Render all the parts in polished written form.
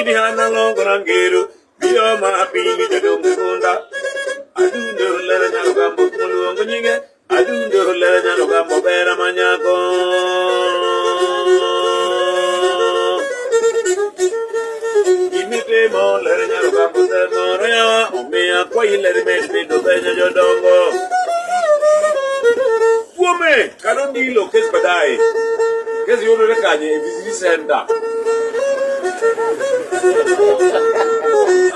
Hana longo rangeru, biyo mapini jadongunda. Adundo lera nyaro gambo mulungu nyinge. Adundo lera nyaro gambo bera manyako. Imite mo lera nyaro gambo terno rewa. Omea kwa ileri medbido benya jodongo. Fume, karondi lo kes badai. Kes yono rekanye, visiti senda.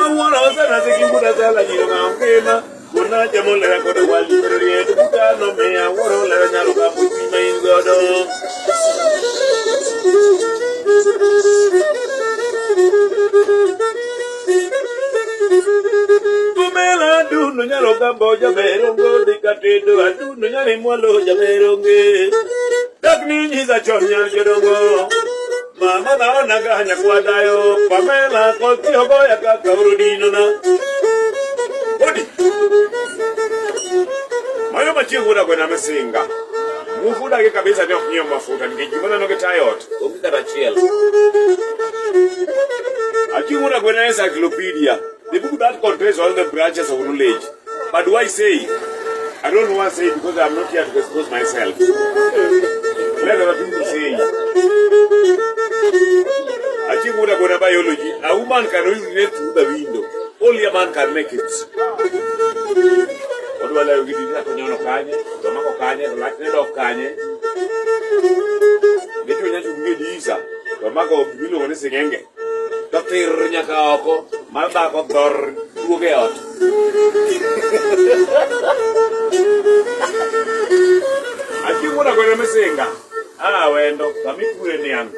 Awara wasana zikimuda zala jironga mkema. Kuna jamole ya kode wali mrerie. Tukano mea waro lera nyaruga mwima ingodo. Tumela adundo nyaruga mboja merongo. Dikatedo adundo nyari mwalo jameronge. Dakni nyiza chonya jirongo. Mama naona ganya kwa dayo. Pamela koti hogo ya kaka urudino na. Odi. Mayo machingura kwa na mesinga. Mufuda ke kabisa ndio kunyo mafuta. Nikijimona noge tayot. Omita rachiel. Achingura kwa na encyclopedia. The book that contains all the branches of knowledge. But why say? I don't want to say it because I'm not here to expose myself. Let other people say. Achingura kwa na biology. A woman can read through the window. Only a man can make it. What do I like to do? Konyono kanye, tomako kanye, lakne dok kanye. Getu nyanju ngedi isa. Tomako bilo wone singenge. Dokter nyaka oko, malba ko dor duoge ot. Achingura kwa mesenga. Ah wendo, kami kure niang.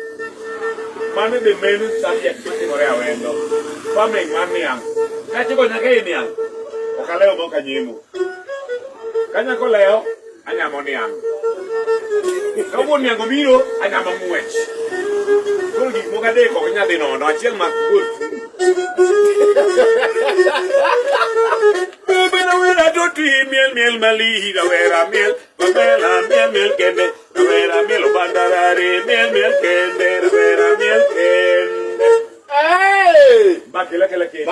Mane the main subject kore awendo. Pameng maniang. Kachi ko nyake niang. Okaleo mo kanyemu. Kanya ko leo anyamo niang. Kawo niang gomiro anyamo muech. Kul gik mo kade ko nya de no achiel mak good. Bena wera to ti miel mali da wera miel. Bela miel kende. Wera miel bandarare miel kende. Wera miel kende. Hey! Bakela kele kende.